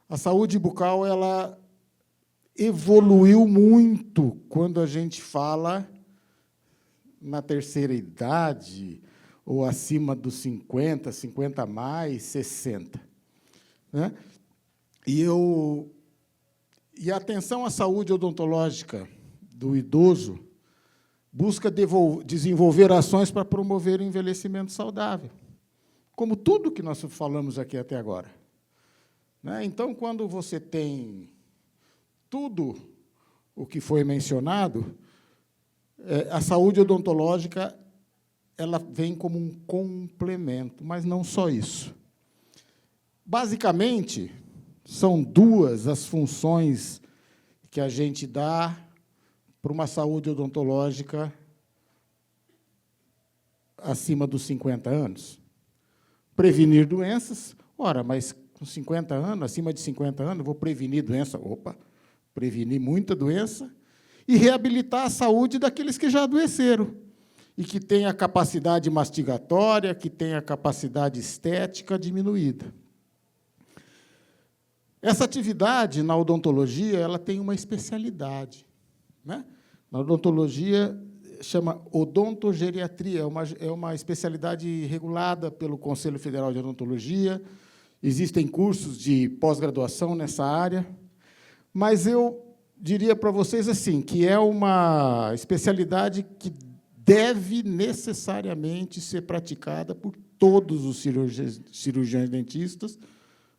A saúde bucal ela evoluiu muito quando a gente fala na terceira idade, ou acima dos 50, 50 a mais, 60. Né? E a atenção à saúde odontológica do idoso busca desenvolver ações para promover o envelhecimento saudável, como tudo que nós falamos aqui até agora. Né? Então, quando você tem tudo o que foi mencionado, a saúde odontológica ela vem como um complemento, mas não só isso. Basicamente, são duas as funções que a gente dá para uma saúde odontológica acima dos 50 anos. Prevenir doenças. Ora, mas com 50 anos, acima de 50 anos, vou prevenir doença. Opa, prevenir muita doença. E reabilitar a saúde daqueles que já adoeceram e que têm a capacidade mastigatória, que têm a capacidade estética diminuída. Essa atividade, na odontologia, ela tem uma especialidade. Né? Na odontologia, chama odontogeriatria, é uma especialidade regulada pelo Conselho Federal de Odontologia, existem cursos de pós-graduação nessa área, mas eu diria para vocês assim, que é uma especialidade que deve necessariamente ser praticada por todos os cirurgiões dentistas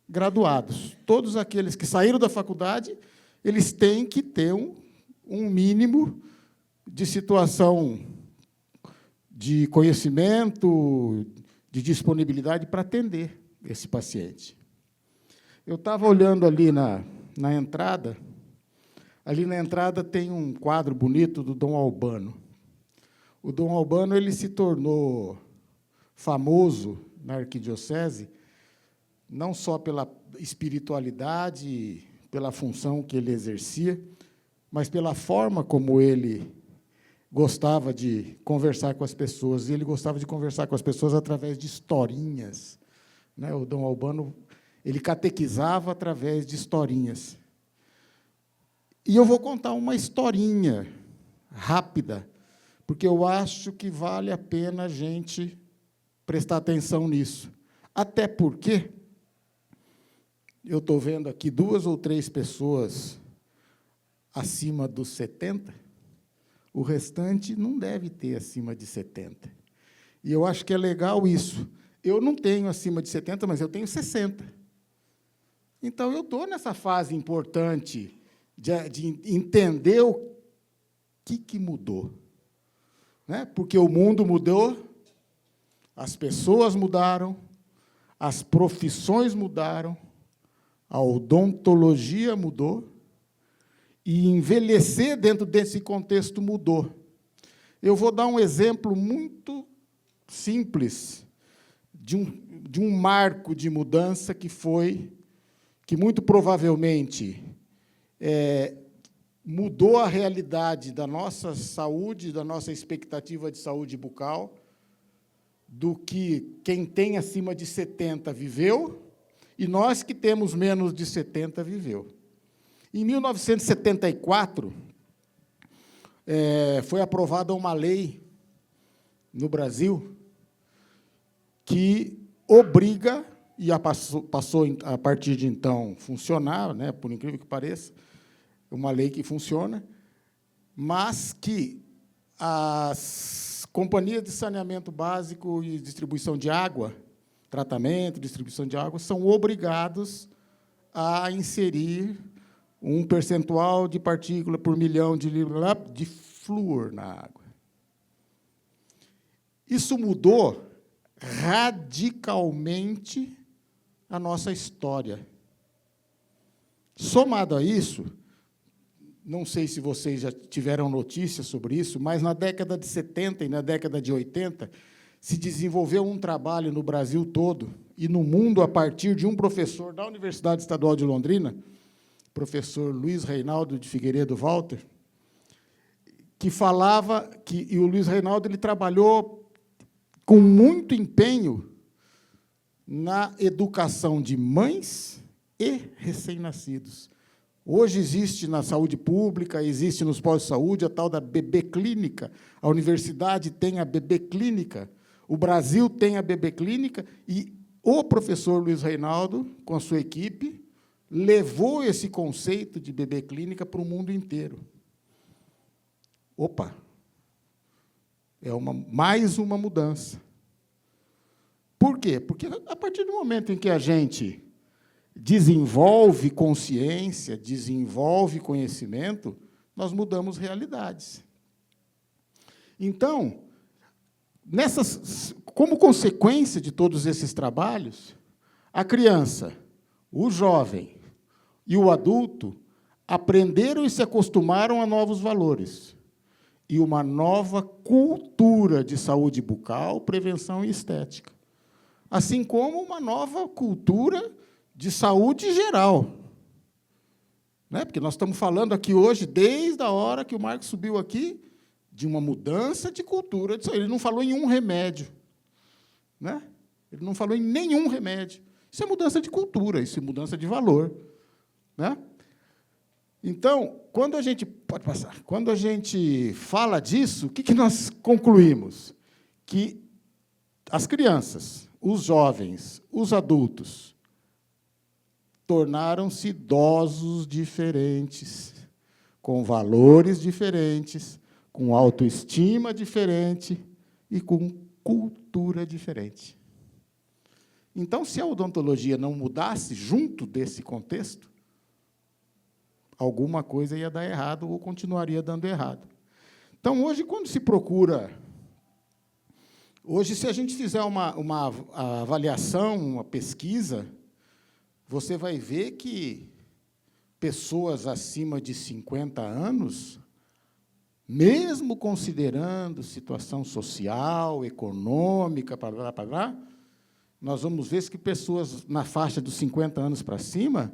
graduados. Todos aqueles que saíram da faculdade, eles têm que ter um mínimo de situação de conhecimento, de disponibilidade para atender esse paciente. Eu estava olhando ali na entrada. Ali na entrada tem um quadro bonito do Dom Albano. O Dom Albano ele se tornou famoso na arquidiocese, não só pela espiritualidade, pela função que ele exercia, mas pela forma como ele gostava de conversar com as pessoas. E ele gostava de conversar com as pessoas através de historinhas. Né? O Dom Albano ele catequizava através de historinhas. E eu vou contar uma historinha rápida, porque eu acho que vale a pena a gente prestar atenção nisso. Até porque eu estou vendo aqui 2 ou 3 pessoas acima dos 70, o restante não deve ter acima de 70. E eu acho que é legal isso. Eu não tenho acima de 70, mas eu tenho 60. Então, eu estou nessa fase importante de entender o que mudou. Né? Porque o mundo mudou, as pessoas mudaram, as profissões mudaram, a odontologia mudou, e envelhecer dentro desse contexto mudou. Eu vou dar um exemplo muito simples de um marco de mudança que muito provavelmente mudou a realidade da nossa saúde, da nossa expectativa de saúde bucal, do que quem tem acima de 70 viveu, e nós que temos menos de 70 viveu. Em 1974, foi aprovada uma lei no Brasil que obriga, e passou a partir de então funcionar, né, por incrível que pareça, uma lei que funciona, mas que as companhias de saneamento básico e distribuição de água, tratamento, distribuição de água, são obrigados a inserir um percentual de partícula por milhão de flúor na água. Isso mudou radicalmente a nossa história. Somado a isso, não sei se vocês já tiveram notícias sobre isso, mas na década de 70 e na década de 80, se desenvolveu um trabalho no Brasil todo e no mundo a partir de um professor da Universidade Estadual de Londrina, professor Luiz Reinaldo de Figueiredo Walter, que falava e o Luiz Reinaldo ele trabalhou com muito empenho na educação de mães e recém-nascidos. Hoje existe na saúde pública, existe nos postos de saúde a tal da bebê clínica. A universidade tem a bebê clínica, o Brasil tem a bebê clínica, e o professor Luiz Reinaldo, com a sua equipe, levou esse conceito de bebê clínica para o mundo inteiro. Opa! É mais uma mudança. Por quê? Porque, a partir do momento em que a gente desenvolve consciência, desenvolve conhecimento, nós mudamos realidades. Então, como consequência de todos esses trabalhos, a criança, o jovem e o adulto aprenderam e se acostumaram a novos valores e uma nova cultura de saúde bucal, prevenção e estética, assim como uma nova cultura de saúde geral. Né? Porque nós estamos falando aqui hoje, desde a hora que o Marcos subiu aqui, de uma mudança de cultura de saúde. Ele não falou em um remédio. Né? Ele não falou em nenhum remédio. Isso é mudança de cultura, isso é mudança de valor. Né? Então, quando a gente fala disso, o que nós concluímos? Que as crianças, os jovens, os adultos, tornaram-se idosos diferentes, com valores diferentes, com autoestima diferente e com cultura diferente. Então, se a odontologia não mudasse junto desse contexto, alguma coisa ia dar errado ou continuaria dando errado. Então, hoje, quando se procura... Hoje, se a gente fizer uma avaliação, uma pesquisa, você vai ver que pessoas acima de 50 anos, mesmo considerando situação social, econômica, nós vamos ver que pessoas na faixa dos 50 anos para cima,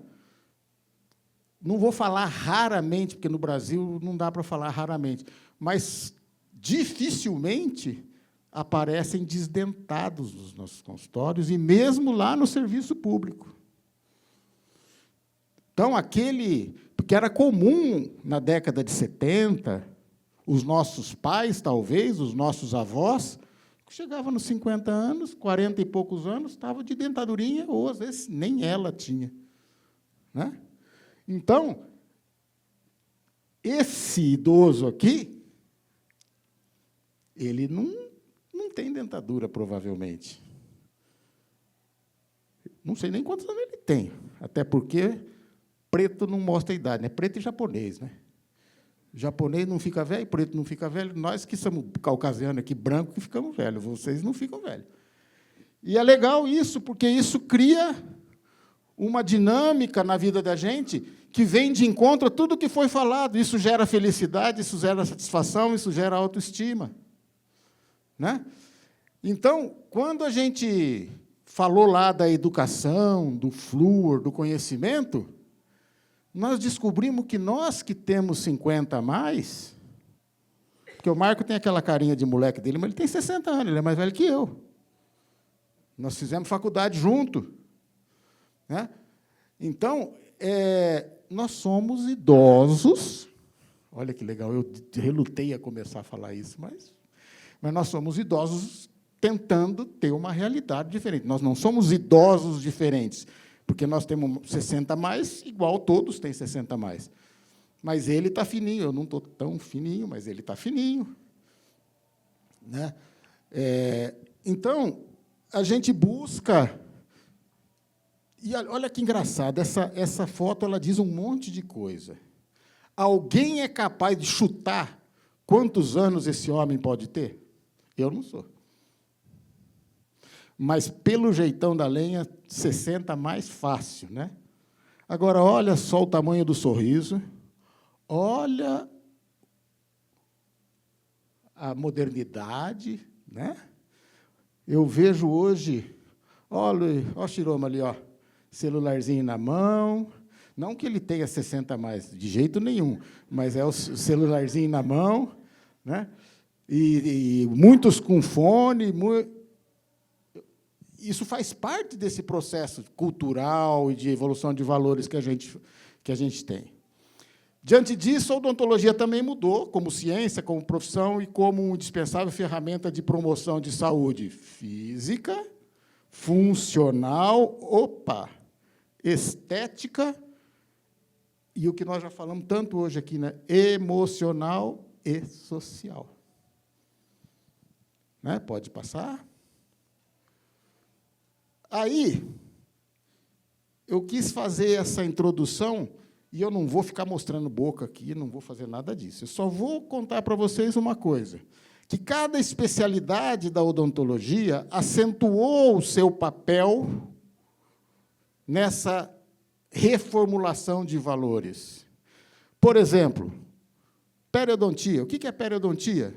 não vou falar raramente, porque no Brasil não dá para falar raramente, mas dificilmente aparecem desdentados nos nossos consultórios e mesmo lá no serviço público. Então, porque era comum na década de 70, os nossos pais, talvez, os nossos avós, chegavam nos 50 anos, 40 e poucos anos, estavam de dentadurinha, ou, às vezes, nem ela tinha. Né? Então, esse idoso aqui, ele não tem dentadura, provavelmente. Não sei nem quantos anos ele tem, até porque preto não mostra a idade, né? Preto e japonês, né? Japonês não fica velho, preto não fica velho, nós que somos caucasianos aqui, branco, que ficamos velhos, vocês não ficam velhos. E é legal isso, porque isso cria uma dinâmica na vida da gente que vem de encontro a tudo que foi falado. Isso gera felicidade, isso gera satisfação, isso gera autoestima. Né? Então, quando a gente falou lá da educação, do flúor, do conhecimento, nós descobrimos que nós que temos 50 a mais, porque o Marco tem aquela carinha de moleque dele, mas ele tem 60 anos, ele é mais velho que eu. Nós fizemos faculdade junto. Né? Então, nós somos idosos. Olha que legal, eu relutei a começar a falar isso, mas nós somos idosos tentando ter uma realidade diferente. Nós não somos idosos diferentes, porque nós temos 60 a mais, igual todos têm 60 a mais. Mas ele está fininho, eu não estou tão fininho, mas ele está fininho. Né? Então, a gente busca... E olha que engraçado, essa foto ela diz um monte de coisa. Alguém é capaz de chutar quantos anos esse homem pode ter? Eu não sou. Mas, pelo jeitão da lenha, 60 mais fácil. Né? Agora, olha só o tamanho do sorriso, olha a modernidade. Né? Eu vejo hoje, olha o Chiroma ali, ó, celularzinho na mão, não que ele tenha 60 a mais, de jeito nenhum, mas é o celularzinho na mão, né? E muitos com fone. isso faz parte desse processo cultural e de evolução de valores que a gente tem. Diante disso, a odontologia também mudou como ciência, como profissão e como uma indispensável ferramenta de promoção de saúde física, funcional, estética e o que nós já falamos tanto hoje aqui, né? Emocional e social. Né? Pode passar. Aí, eu quis fazer essa introdução, e eu não vou ficar mostrando boca aqui, não vou fazer nada disso. Eu só vou contar para vocês uma coisa, que cada especialidade da odontologia acentuou o seu papel nessa reformulação de valores. Por exemplo, periodontia. O que é periodontia?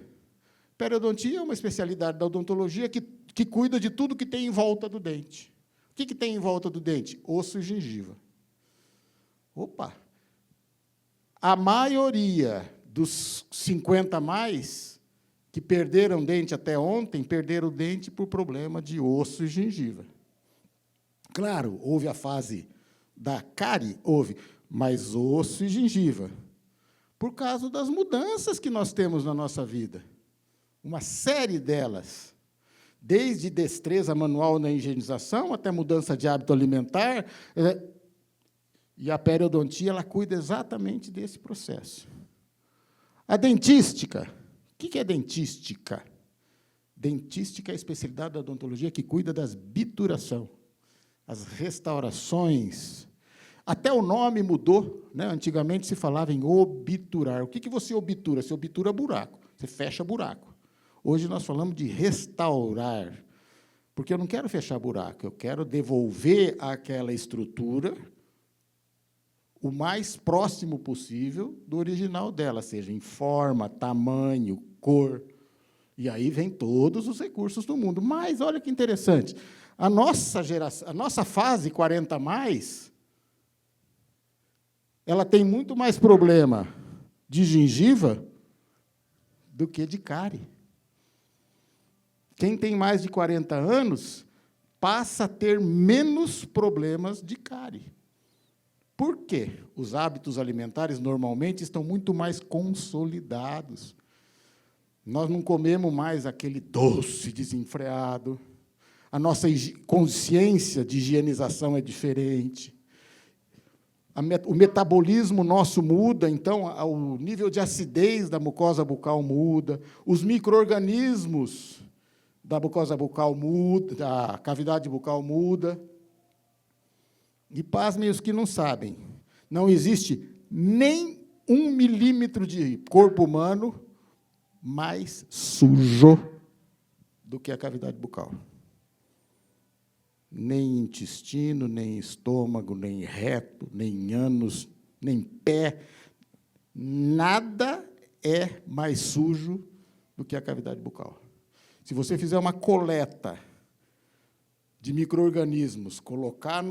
Periodontia é uma especialidade da odontologia que cuida de tudo que tem em volta do dente. O que tem em volta do dente? Osso e gengiva. A maioria dos 50 a mais que perderam dente até ontem, perderam o dente por problema de osso e gengiva. Claro, houve a fase da cárie, mas osso e gengiva, por causa das mudanças que nós temos na nossa vida. Uma série delas, desde destreza manual na higienização até mudança de hábito alimentar, e a periodontia ela cuida exatamente desse processo. A dentística. O que é dentística? Dentística é a especialidade da odontologia que cuida das bituração, as restaurações. Até o nome mudou, né? Antigamente se falava em obturar. O que você obtura? Você obtura buraco, você fecha buraco. Hoje nós falamos de restaurar, porque eu não quero fechar buraco, eu quero devolver àquela estrutura o mais próximo possível do original dela, seja em forma, tamanho, cor. E aí vem todos os recursos do mundo. Mas, olha que interessante, a nossa geração, a nossa fase 40+, ela tem muito mais problema de gengiva do que de cárie. Quem tem mais de 40 anos passa a ter menos problemas de cárie. Por quê? Os hábitos alimentares, normalmente, estão muito mais consolidados. Nós não comemos mais aquele doce desenfreado. A nossa consciência de higienização é diferente. O metabolismo nosso muda, então, o nível de acidez da mucosa bucal muda, os micro-organismos da mucosa bucal muda, da cavidade bucal muda. E, pasmem os que não sabem, não existe nem 1 milímetro de corpo humano mais sujo do que a cavidade bucal. Nem intestino, nem estômago, nem reto, nem ânus, nem pé. Nada é mais sujo do que a cavidade bucal. Se você fizer uma coleta de micro-organismos, colocar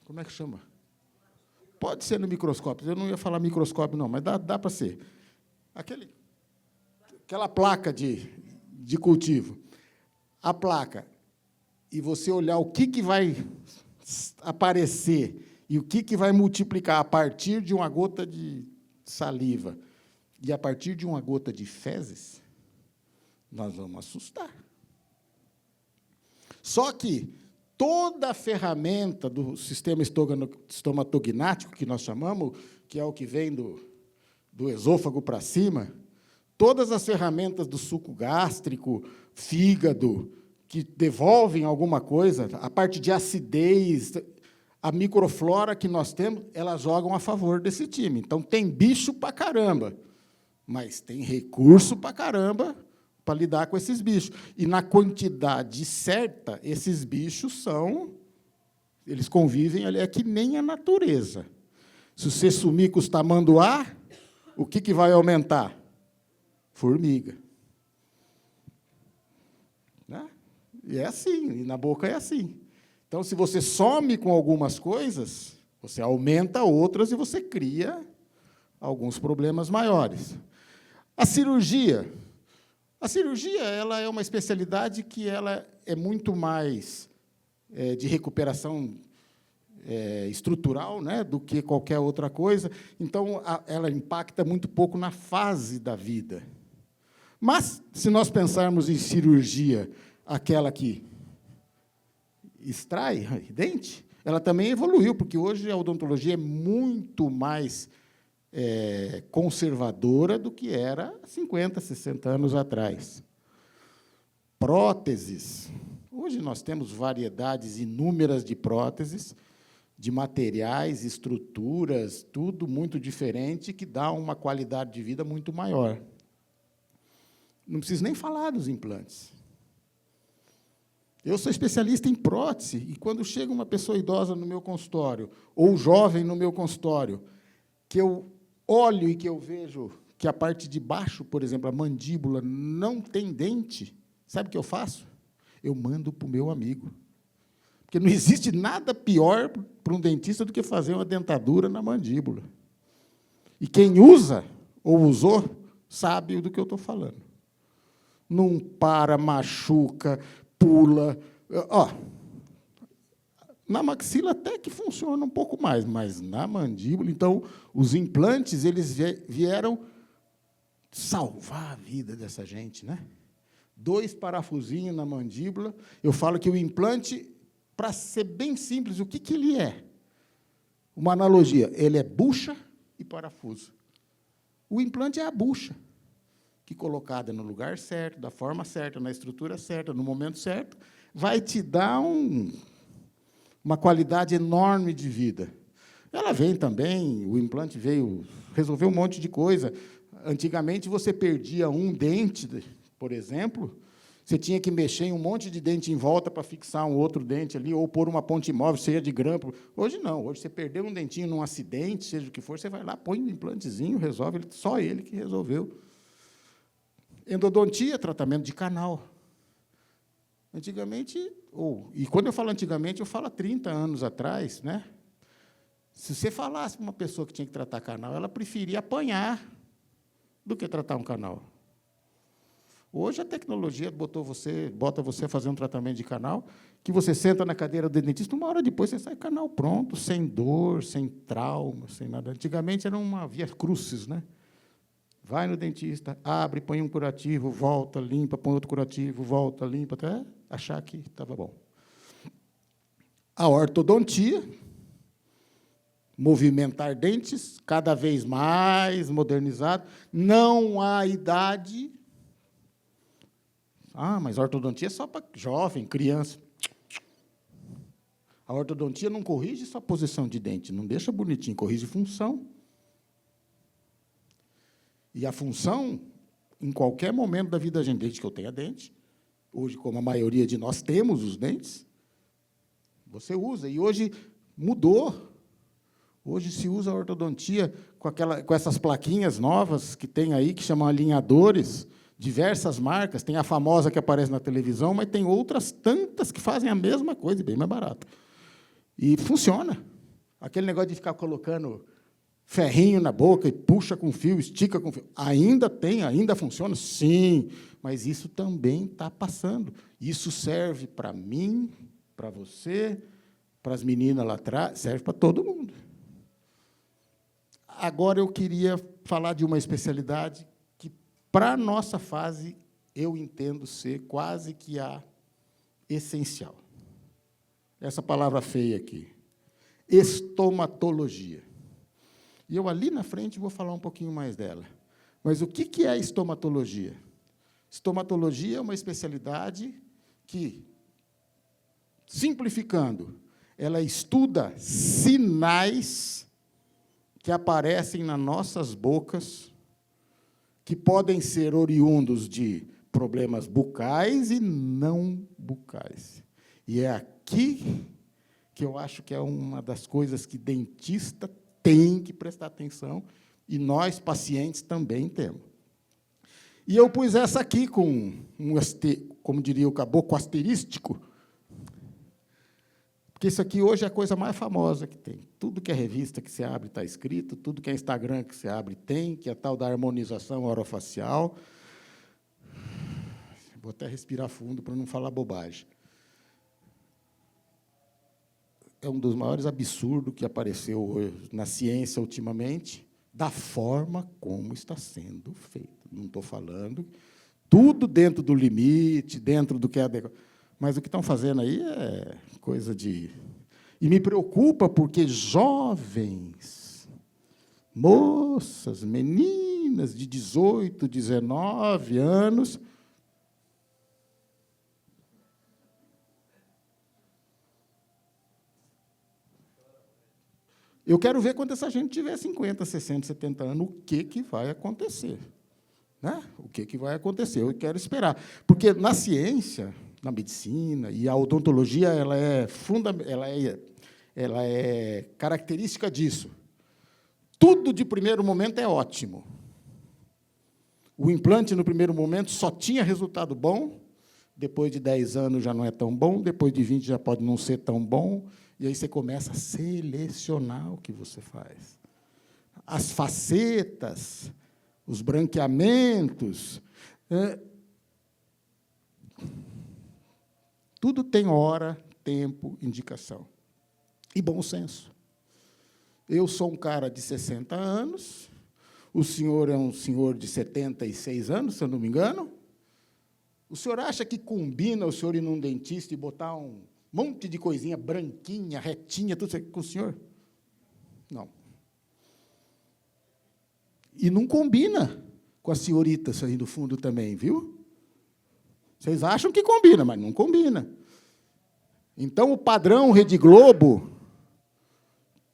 como é que chama? Pode ser no microscópio. Eu não ia falar microscópio, não, mas dá para ser. Aquela placa de cultivo. A placa. E você olhar o que vai aparecer e o que vai multiplicar a partir de uma gota de saliva e a partir de uma gota de fezes, nós vamos assustar. Só que toda a ferramenta do sistema estomatognático, que nós chamamos, que é o que vem do esôfago para cima, todas as ferramentas do suco gástrico, fígado, que devolvem alguma coisa, a parte de acidez, a microflora que nós temos, elas jogam a favor desse time. Então, tem bicho para caramba, mas tem recurso para caramba para lidar com esses bichos. E, na quantidade certa, esses bichos eles convivem ali, é que nem a natureza. Se você sumir com os tamanduá, o que vai aumentar? Formiga. Né? E é assim, e na boca é assim. Então, se você some com algumas coisas, você aumenta outras e você cria alguns problemas maiores. A cirurgia. A cirurgia ela é uma especialidade que ela é muito mais de recuperação estrutural, né, do que qualquer outra coisa. Então, ela impacta muito pouco na fase da vida. Mas, se nós pensarmos em cirurgia, aquela que extrai dente, ela também evoluiu, porque hoje a odontologia é muito mais conservadora do que era 50, 60 anos atrás. Próteses. Hoje nós temos variedades inúmeras de próteses, de materiais, estruturas, tudo muito diferente, que dá uma qualidade de vida muito maior. Não preciso nem falar dos implantes. Eu sou especialista em prótese, e quando chega uma pessoa idosa no meu consultório, ou jovem no meu consultório, que eu olho e que eu vejo que a parte de baixo, por exemplo, a mandíbula, não tem dente, sabe o que eu faço? Eu mando para o meu amigo. Porque não existe nada pior para um dentista do que fazer uma dentadura na mandíbula. E quem usa ou usou sabe do que eu estou falando. Não para, machuca, pula. Na maxila até que funciona um pouco mais, mas na mandíbula, então, os implantes eles vieram salvar a vida dessa gente, né? 2 parafusinhos na mandíbula. Eu falo que o implante, para ser bem simples, o que ele é? Uma analogia, ele é bucha e parafuso. O implante é a bucha, que colocada no lugar certo, da forma certa, na estrutura certa, no momento certo, vai te dar uma qualidade enorme de vida. Ela vem também, o implante veio resolver um monte de coisa. Antigamente, você perdia um dente, por exemplo, você tinha que mexer em um monte de dente em volta para fixar um outro dente ali, ou pôr uma ponte móvel cheia de grampo. Hoje, não. Hoje, você perdeu um dentinho num acidente, seja o que for, você vai lá, põe um implantezinho, resolve, só ele que resolveu. Endodontia, tratamento de canal. Antigamente, e quando eu falo antigamente, eu falo há 30 anos atrás, né? Se você falasse para uma pessoa que tinha que tratar canal, ela preferia apanhar do que tratar um canal. Hoje a tecnologia bota você a fazer um tratamento de canal, que você senta na cadeira do dentista, 1 hora depois você sai canal pronto, sem dor, sem trauma, sem nada. Antigamente era uma via crucis, né? Vai no dentista, abre, põe um curativo, volta, limpa, põe outro curativo, volta, limpa, até achar que estava bom. A ortodontia, movimentar dentes, cada vez mais modernizado. Não há idade. Mas a ortodontia é só para jovem, criança. A ortodontia não corrige só posição de dente, não deixa bonitinho, corrige função. E a função, em qualquer momento da vida da gente, desde que eu tenha dente, hoje, como a maioria de nós temos os dentes, você usa. E hoje mudou. Hoje se usa a ortodontia com essas plaquinhas novas que tem aí, que chamam alinhadores, diversas marcas. Tem a famosa que aparece na televisão, mas tem outras tantas que fazem a mesma coisa, e bem mais barato. E funciona. Aquele negócio de ficar colocando ferrinho na boca e puxa com fio, estica com fio. Ainda funciona? Sim, mas isso também está passando. Isso serve para mim, para você, para as meninas lá atrás, serve para todo mundo. Agora, eu queria falar de uma especialidade que, para a nossa fase, eu entendo ser quase que a essencial. Essa palavra feia aqui. Estomatologia. E eu, ali na frente, vou falar um pouquinho mais dela. Mas o que é estomatologia? Estomatologia é uma especialidade que, simplificando, ela estuda sinais que aparecem nas nossas bocas, que podem ser oriundos de problemas bucais e não bucais. E é aqui que eu acho que é uma das coisas que dentista tem que prestar atenção, e nós, pacientes, também temos. E eu pus essa aqui com como diria o caboclo, asterístico, porque isso aqui hoje é a coisa mais famosa que tem. Tudo que é revista que você abre está escrito, tudo que é Instagram que você abre tem, que é a tal da harmonização orofacial. Vou até respirar fundo para não falar bobagem. É um dos maiores absurdos que apareceu hoje na ciência ultimamente, da forma como está sendo feito. Não estou falando tudo dentro do limite, dentro do que é adequado. Mas o que estão fazendo aí é coisa de... E me preocupa porque jovens, moças, meninas de 18, 19 anos... Eu quero ver quando essa gente tiver 50, 60, 70 anos, o que vai acontecer. Né? O que vai acontecer? Eu quero esperar. Porque, na ciência, na medicina, e a odontologia ela é característica disso. Tudo, de primeiro momento, é ótimo. O implante, no primeiro momento, só tinha resultado bom, depois de 10 anos já não é tão bom, depois de 20 já pode não ser tão bom, e aí você começa a selecionar o que você faz. As facetas, os branqueamentos, tudo tem hora, tempo, indicação. E bom senso. Eu sou um cara de 60 anos, o senhor é um senhor de 76 anos, se eu não me engano. O senhor acha que combina o senhor ir num dentista e botar um monte de coisinha branquinha, retinha, tudo isso com o senhor? Não. E não combina com as senhoritas aí do fundo também, viu? Vocês acham que combina, mas não combina. Então, o padrão Rede Globo,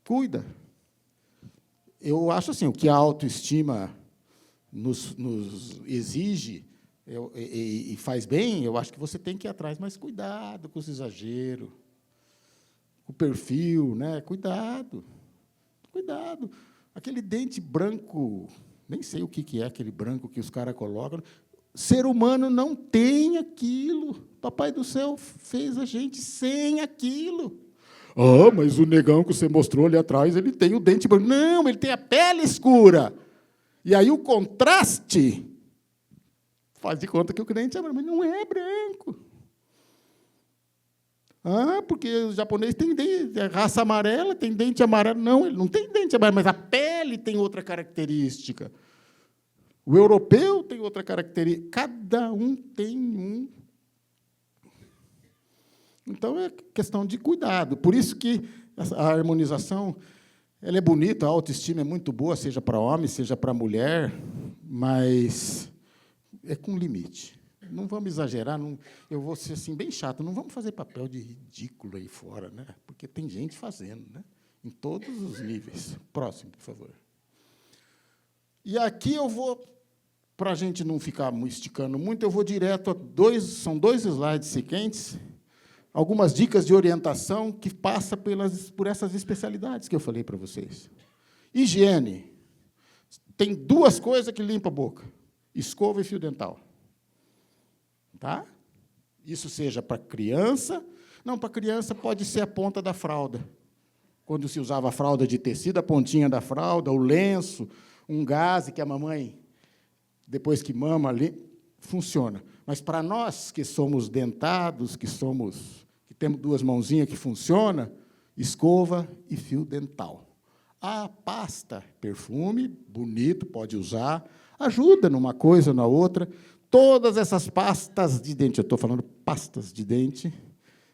cuida. Eu acho assim, o que a autoestima nos exige e faz bem, eu acho que você tem que ir atrás, mas cuidado com os exageros, com o perfil, né? Cuidado, cuidado. Aquele dente branco, nem sei o que é aquele branco que os caras colocam. Ser humano não tem aquilo. Papai do céu fez a gente sem aquilo. Ah, mas o negão que você mostrou ali atrás, ele tem o dente branco. Não, ele tem a pele escura. E aí o contraste faz de conta que o cliente é branco, mas não é branco. Ah, porque os japoneses têm dente, raça amarela, tem dente amarelo. Não, ele não tem dente amarelo, mas a pele tem outra característica. O europeu tem outra característica. Cada um tem um. Então, é questão de cuidado. Por isso que a harmonização ela é bonita, a autoestima é muito boa, seja para homem, seja para mulher, mas é com limite. Não vamos exagerar, não, eu vou ser assim, bem chato, não vamos fazer papel de ridículo aí fora, né? Porque tem gente fazendo, né? Em todos os níveis. Próximo, por favor. E aqui eu vou, para a gente não ficar esticando muito, eu vou direto a são dois slides sequentes, algumas dicas de orientação que passa por essas especialidades que eu falei para vocês. Higiene. Tem duas coisas que limpam a boca: escova e fio dental. Tá? Isso seja para criança. Não, para criança pode ser a ponta da fralda. Quando se usava a fralda de tecido, a pontinha da fralda, o lenço, um gaze que a mamãe, depois que mama ali, funciona. Mas para nós que somos dentados, que temos duas mãozinhas que funcionam, escova e fio dental. A pasta, perfume, bonito, pode usar, ajuda numa coisa ou na outra. Todas essas pastas de dente, eu estou falando pastas de dente,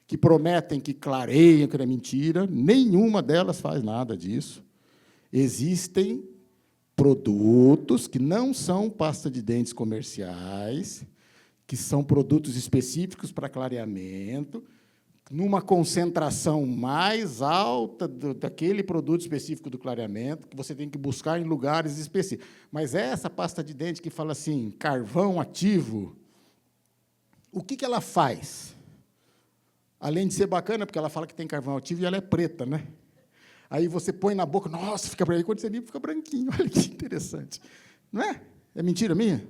que prometem que clareiam, que é mentira, nenhuma delas faz nada disso. Existem produtos que não são pasta de dentes comerciais, que são produtos específicos para clareamento, numa concentração mais alta daquele produto específico do clareamento, que você tem que buscar em lugares específicos. Mas essa pasta de dente que fala assim, carvão ativo, o que ela faz? Além de ser bacana, porque ela fala que tem carvão ativo e ela é preta, né? Aí você põe na boca, nossa, fica branquinho, quando você limpa, fica branquinho. Olha que interessante. Não é? É mentira minha?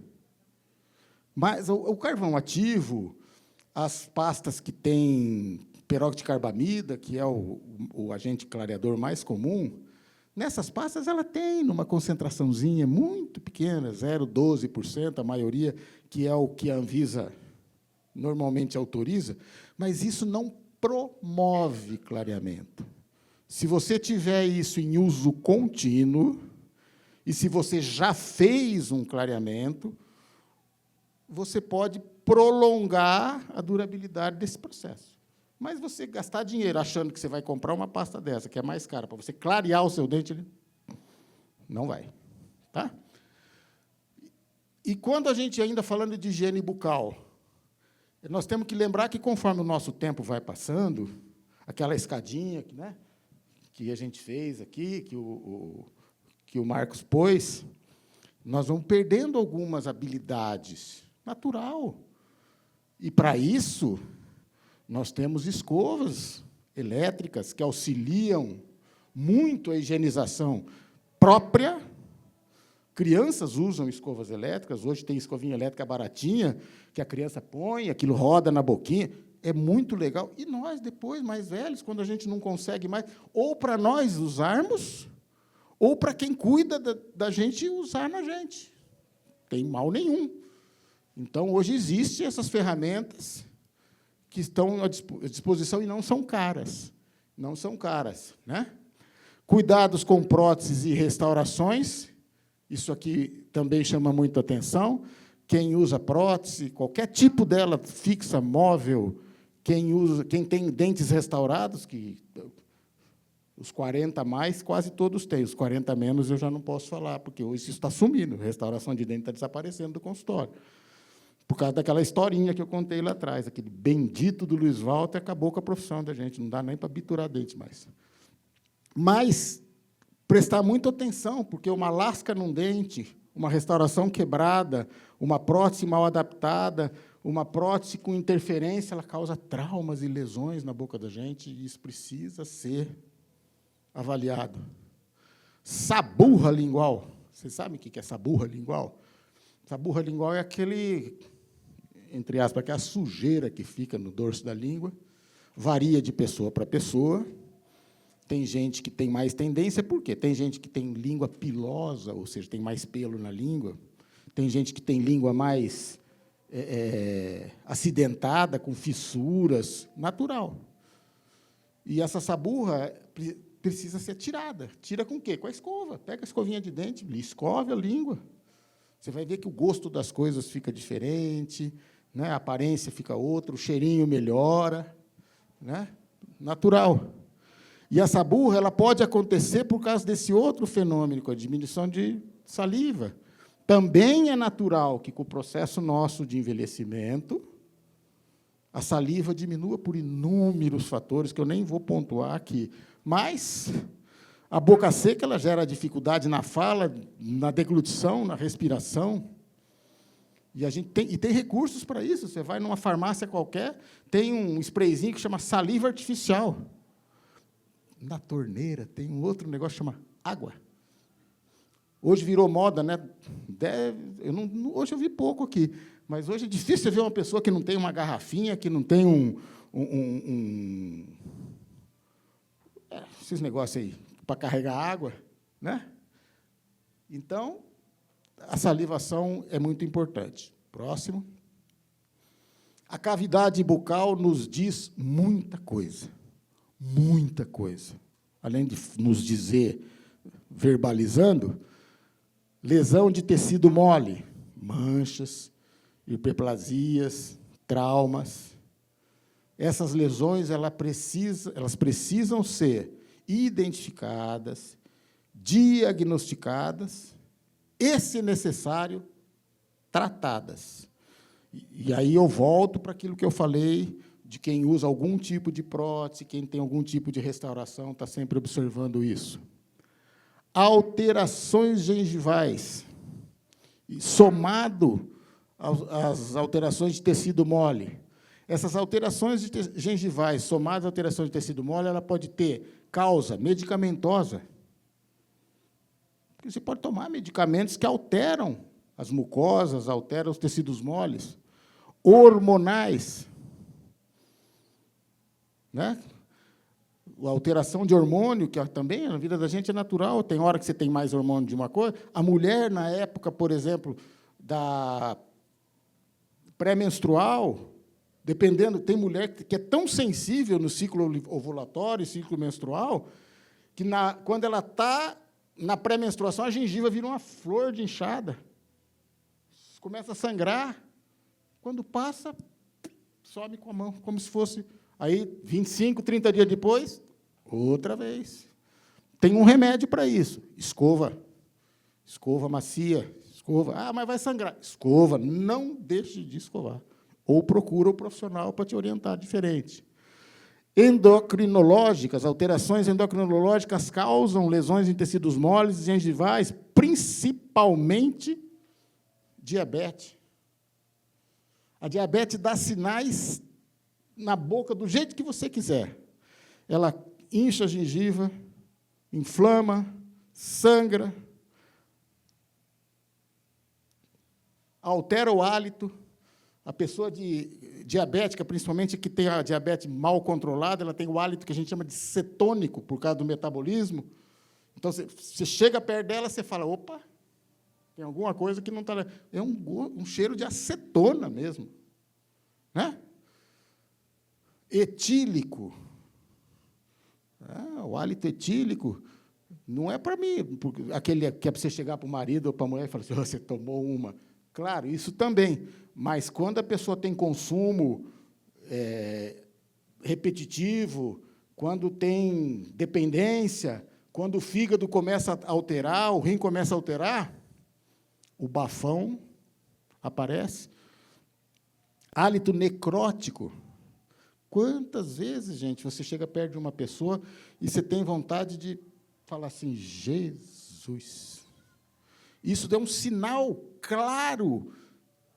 Mas o carvão ativo, as pastas que têm peróxido de carbamida, que é o agente clareador mais comum, nessas pastas ela tem uma concentraçãozinha muito pequena, 0,12%, a maioria, que é o que a Anvisa normalmente autoriza, mas isso não promove clareamento. Se você tiver isso em uso contínuo, e se você já fez um clareamento, você pode prolongar a durabilidade desse processo. Mas você gastar dinheiro achando que você vai comprar uma pasta dessa, que é mais cara, para você clarear o seu dente, não vai. Tá? E quando a gente, ainda falando de higiene bucal, nós temos que lembrar que, conforme o nosso tempo vai passando, aquela escadinha, né, que a gente fez aqui, que o Marcos pôs, nós vamos perdendo algumas habilidades. Natural. E, para isso, nós temos escovas elétricas que auxiliam muito a higienização própria. Crianças usam escovas elétricas, hoje tem escovinha elétrica baratinha, que a criança põe, aquilo roda na boquinha, é muito legal. E nós, depois, mais velhos, quando a gente não consegue mais, ou para nós usarmos, ou para quem cuida da gente usar na gente. Tem mal nenhum. Então, hoje existem essas ferramentas que estão à disposição e não são caras. Não são caras, né? Cuidados com próteses e restaurações, isso aqui também chama muito atenção. Quem usa prótese, qualquer tipo dela, fixa, móvel, quem tem dentes restaurados, que os 40 a mais, quase todos têm. Os 40 a menos eu já não posso falar, porque hoje isso está sumindo. Restauração de dente está desaparecendo do consultório. Por causa daquela historinha que eu contei lá atrás, aquele bendito do Luiz Walter acabou com a profissão da gente, não dá nem para biturar dente mais. Mas prestar muita atenção, porque uma lasca num dente, uma restauração quebrada, uma prótese mal adaptada, uma prótese com interferência, ela causa traumas e lesões na boca da gente, e isso precisa ser avaliado. Saburra lingual. Vocês sabem o que é saburra lingual? Saburra lingual é aquele, entre aspas, que é a sujeira que fica no dorso da língua, varia de pessoa para pessoa. Tem gente que tem mais tendência, por quê? Tem gente que tem língua pilosa, ou seja, tem mais pelo na língua. Tem gente que tem língua mais acidentada, com fissuras, natural. E essa saburra precisa ser tirada. Tira com o quê? Com a escova. Pega a escovinha de dente, escove a língua. Você vai ver que o gosto das coisas fica diferente, né? A aparência fica outra, o cheirinho melhora, né? Natural. E a saburra ela pode acontecer por causa desse outro fenômeno, com a diminuição de saliva. Também é natural que, com o processo nosso de envelhecimento, a saliva diminua por inúmeros fatores, que eu nem vou pontuar aqui. Mas a boca seca ela gera dificuldade na fala, na deglutição, na respiração. E a gente tem recursos para isso. Você vai numa farmácia qualquer, tem um sprayzinho que chama saliva artificial. Na torneira tem um outro negócio que chama água. Hoje virou moda, né? Hoje eu vi pouco aqui, mas hoje é difícil você ver uma pessoa que não tem uma garrafinha, que não tem esses negócios aí para carregar água, né? Então, a salivação é muito importante. Próximo. A cavidade bucal nos diz muita coisa. Muita coisa. Além de nos dizer, verbalizando, lesão de tecido mole, manchas, hiperplasias, traumas. Essas lesões elas precisam ser identificadas, diagnosticadas e, se necessário, tratadas. E aí eu volto para aquilo que eu falei de quem usa algum tipo de prótese, quem tem algum tipo de restauração, está sempre observando isso. Alterações gengivais, somado às alterações de tecido mole. Essas alterações gengivais, somadas às alterações de tecido mole, ela pode ter causa medicamentosa. Porque você pode tomar medicamentos que alteram as mucosas, alteram os tecidos moles. Hormonais, né? A alteração de hormônio, que também na vida da gente é natural, tem hora que você tem mais hormônio de uma coisa. A mulher, na época, por exemplo, da pré-menstrual, Dependendo, tem mulher que é tão sensível no ciclo ovulatório, ciclo menstrual, que quando ela está na pré-menstruação, a gengiva vira uma flor de inchada. Começa a sangrar. Quando passa, some com a mão, como se fosse... Aí, 25, 30 dias depois, outra vez. Tem um remédio para isso. Escova. Escova macia. Escova. Ah, mas vai sangrar. Escova. Não deixe de escovar. Ou procura o profissional para te orientar diferente. Endocrinológicas, alterações endocrinológicas causam lesões em tecidos moles e gengivais, principalmente diabetes. A diabetes dá sinais na boca do jeito que você quiser. Ela incha a gengiva, inflama, sangra, altera o hálito. A pessoa diabética, principalmente que tem a diabetes mal controlada, ela tem o hálito que a gente chama de cetônico, por causa do metabolismo. Então, você chega perto dela, você fala, opa, tem alguma coisa que não está... É um cheiro de acetona mesmo. Né? Etílico. O hálito etílico não é para mim, aquele que é para você chegar para o marido ou para a mulher e falar assim, você tomou uma. Claro, isso também. Mas, quando a pessoa tem consumo repetitivo, quando tem dependência, quando o fígado começa a alterar, o rim começa a alterar, o bafão aparece. Hálito necrótico. Quantas vezes, gente, você chega perto de uma pessoa e você tem vontade de falar assim, Jesus. Isso dá um sinal claro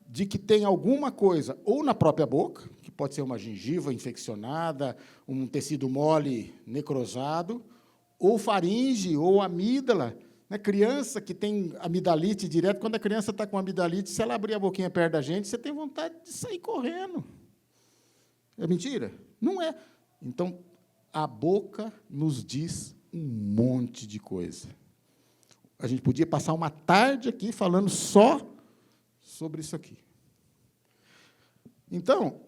de que tem alguma coisa, ou na própria boca, que pode ser uma gengiva infeccionada, um tecido mole necrosado, ou faringe, ou amígdala. Né? Criança que tem amidalite direto, quando a criança está com amidalite, se ela abrir a boquinha perto da gente, você tem vontade de sair correndo. É mentira? Não é. Então, a boca nos diz um monte de coisa. A gente podia passar uma tarde aqui falando só sobre isso aqui. Então,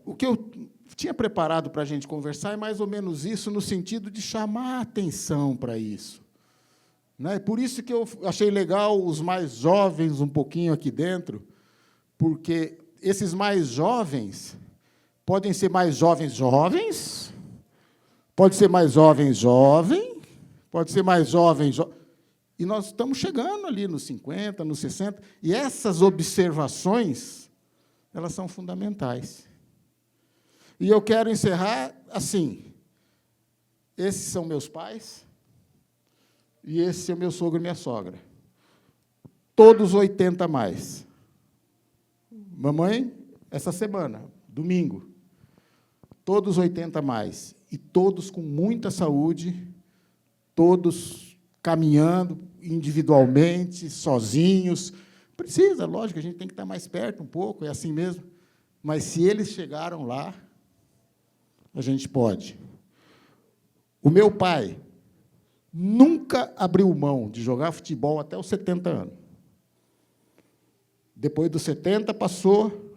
o que eu tinha preparado para a gente conversar é mais ou menos isso, no sentido de chamar a atenção para isso. Né? Por isso que eu achei legal os mais jovens um pouquinho aqui dentro, porque esses mais jovens podem ser mais jovens, pode ser mais jovem, pode ser mais jovem. E nós estamos chegando ali nos 50, nos 60, e essas observações, elas são fundamentais. E eu quero encerrar assim. Esses são meus pais, e esse é o meu sogro e minha sogra. Todos 80 a mais. Mamãe, essa semana, domingo. Todos 80 a mais. E todos com muita saúde, todos caminhando individualmente, sozinhos. Precisa, lógico, a gente tem que estar mais perto um pouco, é assim mesmo. Mas, se eles chegaram lá, a gente pode. O meu pai nunca abriu mão de jogar futebol até os 70 anos. Depois dos 70, passou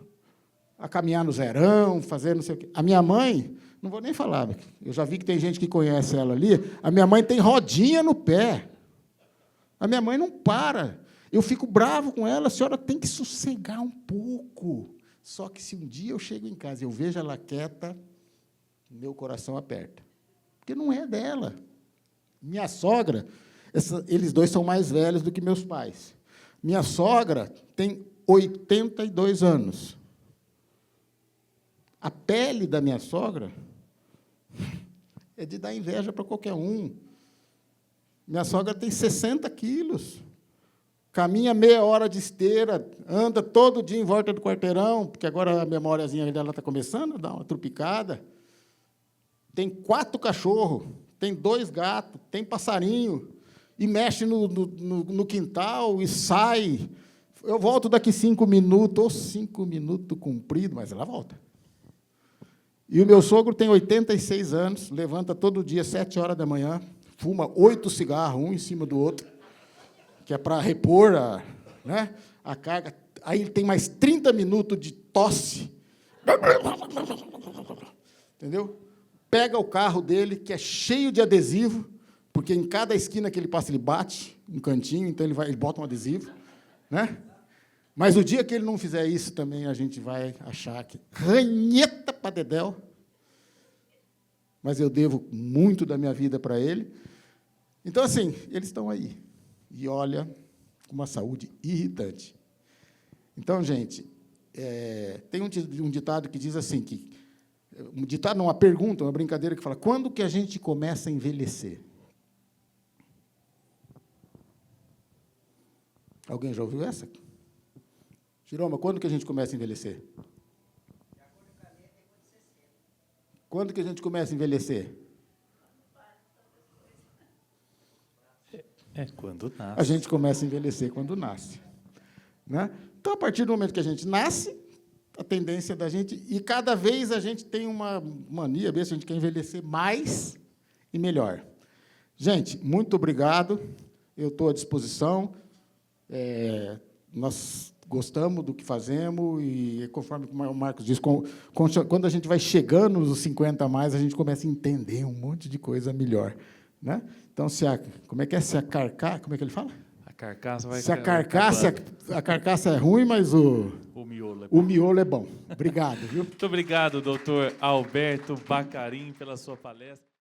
a caminhar no zerão, fazer não sei o quê. A minha mãe, não vou nem falar, eu já vi que tem gente que conhece ela ali, a minha mãe tem rodinha no pé. A minha mãe não para. Eu fico bravo com ela, a senhora tem que sossegar um pouco. Só que, se um dia eu chego em casa e eu vejo ela quieta, meu coração aperta. Porque não é dela. Minha sogra, eles dois são mais velhos do que meus pais. Minha sogra tem 82 anos. A pele da minha sogra é de dar inveja para qualquer um. Minha sogra tem 60 quilos. Caminha meia hora de esteira, anda todo dia em volta do quarteirão, porque agora a memóriazinha dela está começando a dar uma trupicada. Tem 4 cachorros, tem 2 gatos, tem passarinho, e mexe no quintal e sai. Eu volto daqui 5 minutos, ou 5 minutos cumprido, mas ela volta. E o meu sogro tem 86 anos, levanta todo dia, 7 horas da manhã, fuma 8 cigarros, um em cima do outro, que é para repor a carga. Aí ele tem mais 30 minutos de tosse, Entendeu? Pega o carro dele, que é cheio de adesivo, porque em cada esquina que ele passa, ele bate um cantinho, então ele bota um adesivo, né? Mas o dia que ele não fizer isso, também a gente vai achar que ranheta para dedéu. Mas eu devo muito da minha vida para ele. Então, assim, eles estão aí. E olha, com uma saúde irritante. Então, gente, tem um ditado que diz assim, um ditado, não, uma pergunta, uma brincadeira que fala, quando que a gente começa a envelhecer? Alguém já ouviu essa? Giroma, quando que a gente começa a envelhecer? Quando que a gente começa a envelhecer? Quando nasce. A gente começa a envelhecer quando nasce. Né? Então, a partir do momento que a gente nasce, a tendência da gente... E cada vez a gente tem uma mania, a gente quer envelhecer mais e melhor. Gente, muito obrigado. Eu estou à disposição. Nós gostamos do que fazemos e, conforme o Marcos disse, quando a gente vai chegando nos 50 a mais, a gente começa a entender um monte de coisa melhor. Né? Então, como é que ele fala? A carcaça vai... A carcaça é ruim, mas o miolo é bom. Obrigado. Viu? Muito obrigado, doutor Alberto Bacarin, pela sua palestra.